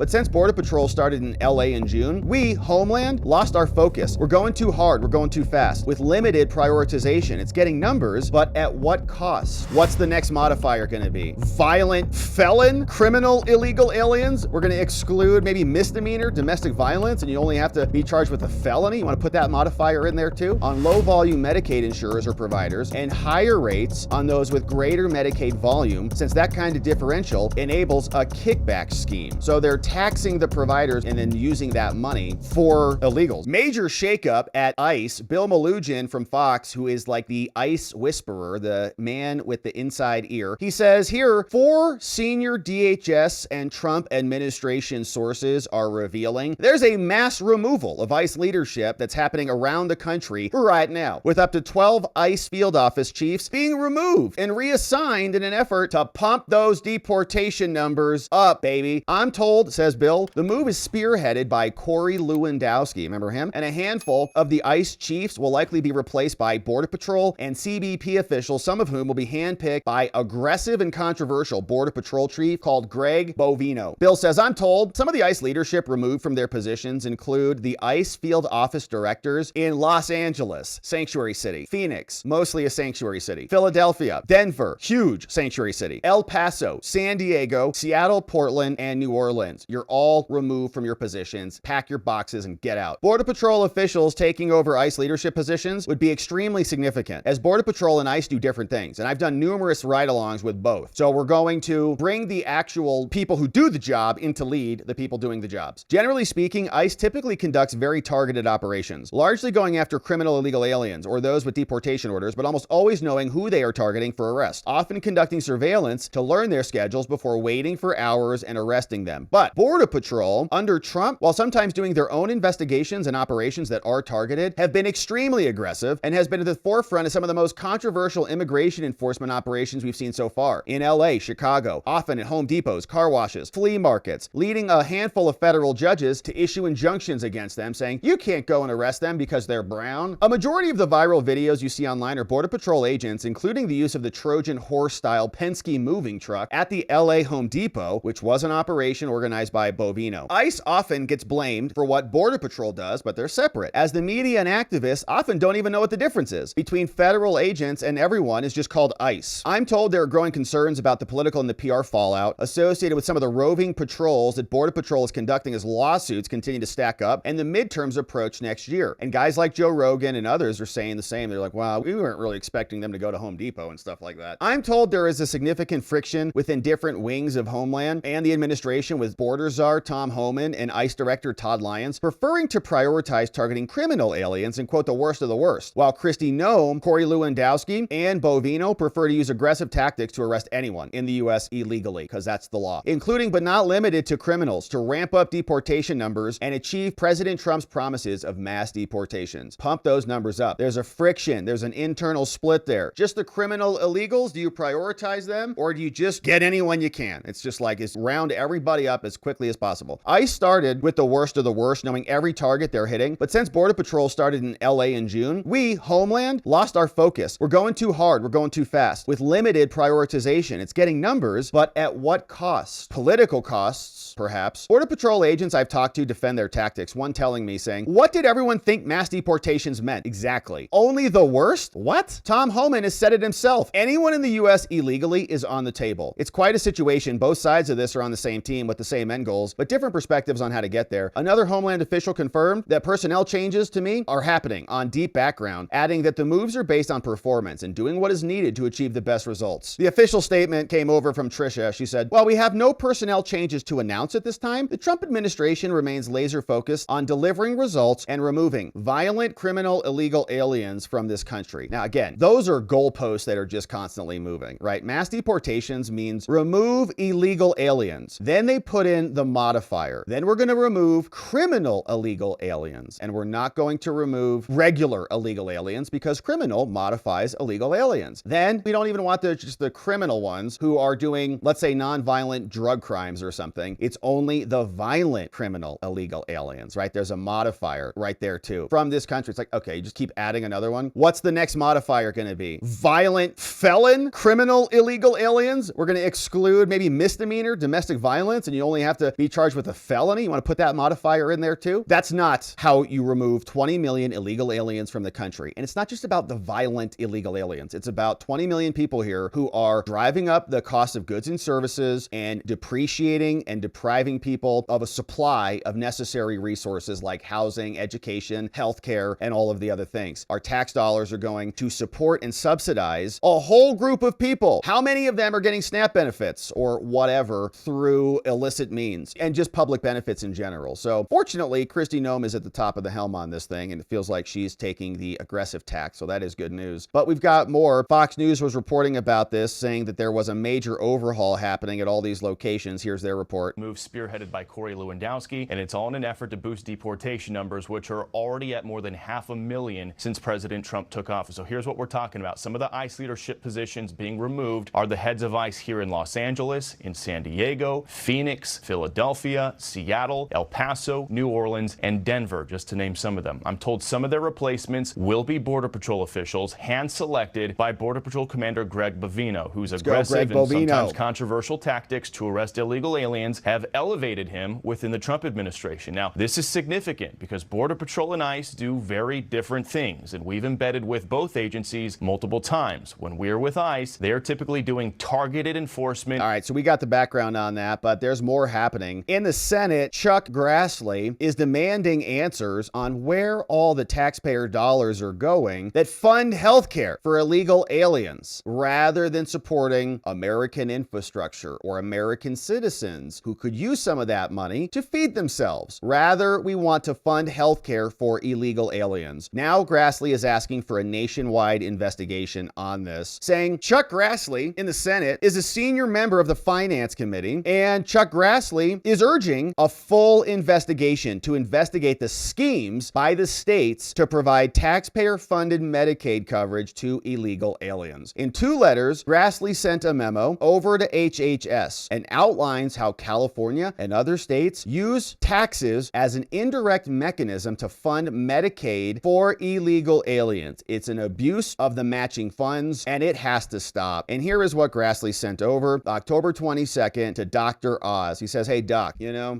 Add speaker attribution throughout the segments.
Speaker 1: But since Border Patrol started in LA in June, we, Homeland, lost our focus. We're going too hard, we're going too fast. With limited prioritization, it's getting numbers, but at what cost? What's the next modifier gonna be? Violent felon? Criminal illegal aliens? We're gonna exclude maybe misdemeanor domestic violence and you only have to be charged with a felony? You wanna put that modifier in there too? On low volume Medicaid insurers or providers, and higher rates on those with greater Medicaid volume, since that kind of differential enables a kickback scheme. So they're taxing the providers and then using that money for illegals. Major shakeup at ICE. Bill Malugin from Fox, who is like the ICE whisperer, the man with the inside ear, he says here, 4 senior DHS and Trump administration sources are revealing there's a mass removal of ICE leadership that's happening around the country right now, with up to 12 ICE field office chiefs being removed and reassigned in an effort to pump those deportation numbers up, baby. I'm told, says Bill, the move is spearheaded by Corey Lewandowski, remember him? And a handful of the ICE chiefs will likely be replaced by Border Patrol and CBP officials, some of whom will be handpicked by aggressive and controversial Border Patrol chief called Greg Bovino. Bill says, I'm told some of the ICE leadership removed from their positions include the ICE field office directors in Los Angeles, sanctuary city, Phoenix, mostly a sanctuary city, Philadelphia, Denver, huge sanctuary city, El Paso, San Diego, Seattle, Portland, and New Orleans. You're all removed from your positions. Pack your boxes and get out. Border Patrol officials taking over ICE leadership positions would be extremely significant, as Border Patrol and ICE do different things, and I've done numerous ride-alongs with both. So we're going to bring the actual people who do the job in to lead the people doing the jobs. Generally speaking, ICE typically conducts very targeted operations, largely going after criminal illegal aliens or those with deportation orders, but almost always knowing who they are targeting for arrest, often conducting surveillance to learn their schedules before waiting for hours and arresting them. But Border Patrol, under Trump, while sometimes doing their own investigations and operations that are targeted, have been extremely aggressive and has been at the forefront of some of the most controversial immigration enforcement operations we've seen so far. In LA, Chicago, often at Home Depots, car washes, flea markets, leading a handful of federal judges to issue injunctions against them, saying you can't go and arrest them because they're brown. A majority of the viral videos you see online are Border Patrol agents, including the use of the Trojan horse-style Penske moving truck at the LA Home Depot, which was an operation organized by Bovino. ICE often gets blamed for what Border Patrol does, but they're separate, as the media and activists often don't even know what the difference is between federal agents and everyone is just called ICE. I'm told there are growing concerns about the political and the PR fallout associated with some of the roving patrols that Border Patrol is conducting as lawsuits continue to stack up and the midterms approach next year. And guys like Joe Rogan and others are saying the same. They're like, wow, we weren't really expecting them to go to Home Depot and stuff like that. I'm told there is a significant friction within different wings of Homeland and the administration, with border czar Tom Homan and ICE Director Todd Lyons preferring to prioritize targeting criminal aliens and quote the worst of the worst, while Kristi Noem, Corey Lewandowski, and Bovino prefer to use aggressive tactics to arrest anyone in the U.S. illegally, because that's the law, including but not limited to criminals, to ramp up deportation numbers and achieve President Trump's promises of mass deportations. Pump those numbers up. There's a friction. There's an internal split there. Just the criminal illegals, do you prioritize them or do you just get anyone you can? It's just like it's round everybody up as quickly as possible. ICE started with the worst of the worst, knowing every target they're hitting. But since Border Patrol started in LA in June, we, Homeland, lost our focus. We're going too hard. We're going too fast. With limited prioritization, it's getting numbers, but at what cost? Political costs, perhaps. Border Patrol agents I've talked to defend their tactics, one telling me, saying, what did everyone think mass deportations meant? Exactly. Only the worst? What? Tom Homan has said it himself. Anyone in the U.S. illegally is on the table. It's quite a situation. Both sides of this are on the same team with the same end goals, but different perspectives on how to get there. Another Homeland official confirmed that personnel changes, to me, are happening on deep background, adding that the moves are based on performance and doing what is needed to achieve the best results. The official statement came over from Tricia. She said, while we have no personnel changes to announce at this time, the Trump administration remains laser focused on delivering results and removing violent, criminal, illegal aliens from this country. Now, again, those are goalposts that are just constantly moving, right? Mass deportations means remove illegal aliens. Then they put in the modifier. Then we're going to remove criminal illegal aliens. And we're not going to remove regular illegal aliens because criminal modifies illegal aliens. Then we don't even want just the criminal ones who are doing, let's say, non-violent drug crimes or something. It's only the violent criminal illegal aliens, right? There's a modifier right there too. From this country, it's like, okay, you just keep adding another one. What's the next modifier going to be? Violent felon criminal illegal aliens? We're going to exclude maybe misdemeanor domestic violence and you only have have to be charged with a felony? You want to put that modifier in there too? That's not how you remove 20 million illegal aliens from the country. And it's not just about the violent illegal aliens. It's about 20 million people here who are driving up the cost of goods and services and depreciating and depriving people of a supply of necessary resources like housing, education, healthcare, and all of the other things. Our tax dollars are going to support and subsidize a whole group of people. How many of them are getting SNAP benefits or whatever through illicit means and just public benefits in general? So fortunately, Kristi Noem is at the top of the helm on this thing, and it feels like she's taking the aggressive tack. So that is good news. But we've got more. Fox News was reporting about this, saying that there was a major overhaul happening at all these locations. Here's their report.
Speaker 2: Move spearheaded by Corey Lewandowski, and it's all in an effort to boost deportation numbers, which are already at more than 500,000 since President Trump took office. So here's what we're talking about. Some of the ICE leadership positions being removed are the heads of ICE here in Los Angeles, in San Diego, Phoenix, Philadelphia, Seattle, El Paso, New Orleans, and Denver, just to name some of them. I'm told some of their replacements will be Border Patrol officials, hand-selected by Border Patrol Commander Greg Bovino, whose aggressive and sometimes controversial tactics to arrest illegal aliens have elevated him within the Trump administration. Now, this is significant because Border Patrol and ICE do very different things, and we've embedded with both agencies multiple times. When we're with ICE, they're typically doing targeted enforcement.
Speaker 1: All right, so we got the background on that, but there's more happening. In the Senate, Chuck Grassley is demanding answers on where all the taxpayer dollars are going that fund healthcare for illegal aliens, rather than supporting American infrastructure or American citizens who could use some of that money to feed themselves. Rather, we want to fund healthcare for illegal aliens. Now, Grassley is asking for a nationwide investigation on this, saying Chuck Grassley in the Senate is a senior member of the Finance Committee, and Chuck Grassley is urging a full investigation to investigate the schemes by the states to provide taxpayer-funded Medicaid coverage to illegal aliens. In 2 letters, Grassley sent a memo over to HHS and outlines how California and other states use taxes as an indirect mechanism to fund Medicaid for illegal aliens. It's an abuse of the matching funds, and it has to stop. And here is what Grassley sent over October 22nd to Dr. Oz. He says, hey, Doc,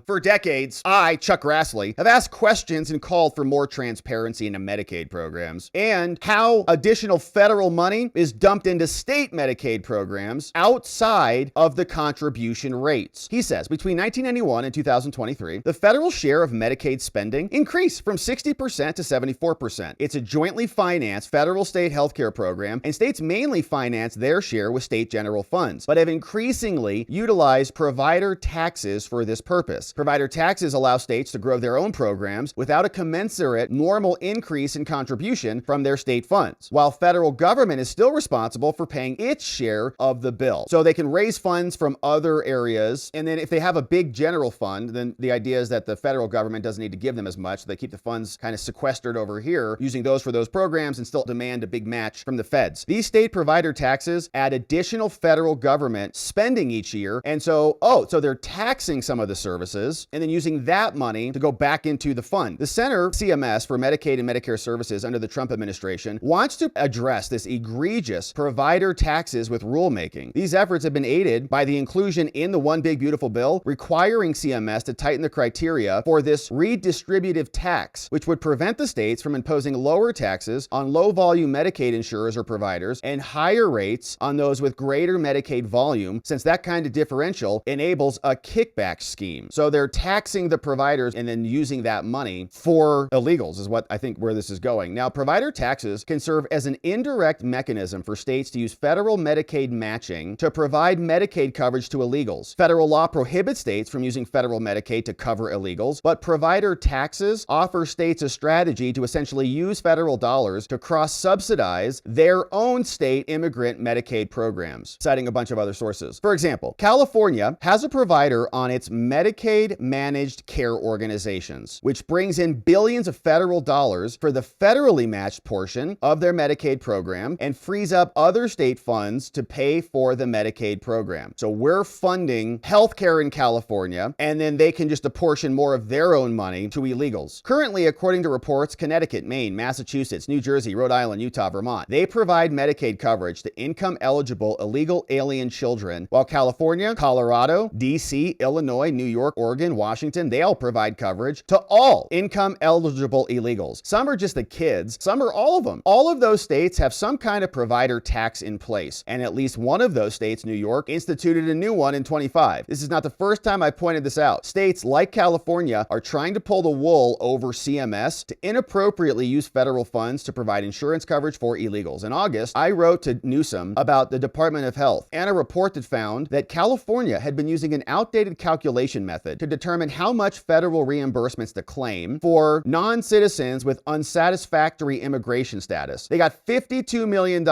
Speaker 1: for decades, I, Chuck Grassley, have asked questions and called for more transparency into Medicaid programs and how additional federal money is dumped into state Medicaid programs outside of the contribution rates. He says between 1991 and 2023, the federal share of Medicaid spending increased from 60% to 74%. It's a jointly financed federal-state healthcare program, and states mainly finance their share with state general funds, but have increasingly utilized provider taxes for this purpose. Provider taxes allow states to grow their own programs without a commensurate normal increase in contribution from their state funds, while federal government is still responsible for paying its share of the bill. So they can raise funds from other areas, and then if they have a big general fund, then the idea is that the federal government doesn't need to give them as much. They keep the funds kind of sequestered over here, using those for those programs and still demand a big match from the feds. These state provider taxes add additional federal government spending each year, and so they're taxing some of the services and then using that money to go back into the fund. The Center, CMS, for Medicaid and Medicare Services under the Trump administration wants to address this egregious provider taxes with rulemaking. These efforts have been aided by the inclusion in the One Big Beautiful Bill requiring CMS to tighten the criteria for this redistributive tax, which would prevent the states from imposing lower taxes on low-volume Medicaid insurers or providers and higher rates on those with greater Medicaid volume, since that kind of differential enables a kickback scheme. So they're taxing the providers and then using that money for illegals is what I think where this is going. Now, provider taxes can serve as an indirect mechanism for states to use federal Medicaid matching to provide Medicaid coverage to illegals. Federal law prohibits states from using federal Medicaid to cover illegals, but provider taxes offer states a strategy to essentially use federal dollars to cross-subsidize their own state immigrant Medicaid programs, citing a bunch of other sources. For example, California has a provider on its Medicaid managed care organizations, which brings in billions of federal dollars for the federally matched portion of their Medicaid program and frees up other state funds to pay for the Medicaid program. So we're funding healthcare in California, and then they can just apportion more of their own money to illegals. Currently, according to reports, Connecticut, Maine, Massachusetts, New Jersey, Rhode Island, Utah, Vermont, they provide Medicaid coverage to income-eligible illegal alien children, while California, Colorado, DC, Kentucky, Illinois, New York, Oregon, Washington, they all provide coverage to all income-eligible illegals. Some are just the kids, some are all of them. All of those states have some kind of provider tax in place, and at least one of those states, New York, instituted a new one in 25. This is not the first time I pointed this out. States like California are trying to pull the wool over CMS to inappropriately use federal funds to provide insurance coverage for illegals. In August, I wrote to Newsom about the Department of Health and a report that found that California had been using an outdated calculation method to determine how much federal reimbursements to claim for non-citizens with unsatisfactory immigration status. They got $52 million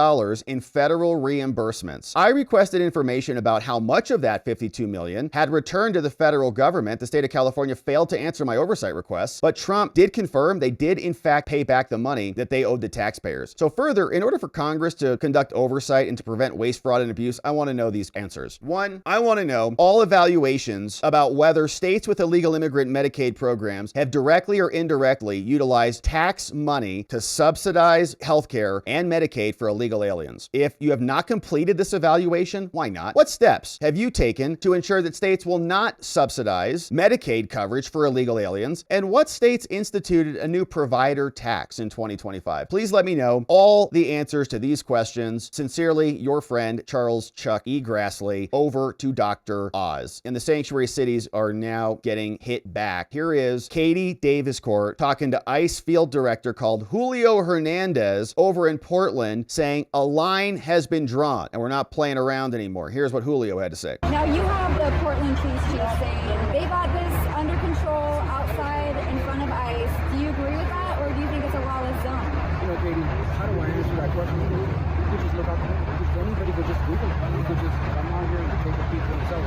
Speaker 1: in federal reimbursements. I requested information about how much of that $52 million had returned to the federal government. The state of California failed to answer my oversight requests, but Trump did confirm they did in fact pay back the money that they owed the taxpayers. So further, in order for Congress to conduct oversight and to prevent waste, fraud, and abuse, I want to know these answers. One, I want to know all evaluations about whether states with illegal immigrant Medicaid programs have directly or indirectly utilized tax money to subsidize healthcare and Medicaid for illegal aliens. If you have not completed this evaluation, why not? What steps have you taken to ensure that states will not subsidize Medicaid coverage for illegal aliens? And what states instituted a new provider tax in 2025? Please let me know all the answers to these questions. Sincerely, your friend, Charles Chuck E. Grassley, over to Dr. Oz. And the sanctuary cities are now getting hit back. Here is Katie Daviscourt talking to ICE field director called Julio Hernandez over in Portland, saying a line has been drawn and we're not playing around anymore. Here's what Julio had to say.
Speaker 3: Now you have the Portland police chief saying they got this under control outside in front of ICE. Do you agree with that, or do you think it's a lawless zone?
Speaker 4: You know, Katie, how do I answer that question? You could just look out there. Anybody could just Google it. You could just come out here and take a peek for themselves.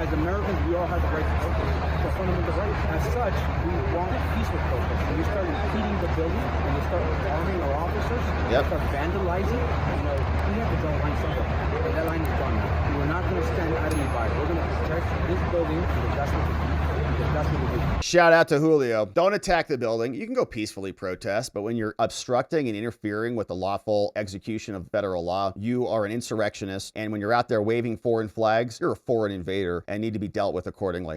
Speaker 4: As Americans, we all have the right to protest. It's a fundamental right. As such, we want peaceful protest. When we start impeding the building, and we start arming our officers, start vandalizing, we have to draw a line somewhere. And that line is drawn now. We're not going to stand idly by. We're going to protect this building because that's what we do.
Speaker 1: Shout out to Julio. Don't attack the building. You can go peacefully protest, but when you're obstructing and interfering with the lawful execution of federal law, you are an insurrectionist. And when you're out there waving foreign flags, you're a foreign invader and need to be dealt with accordingly.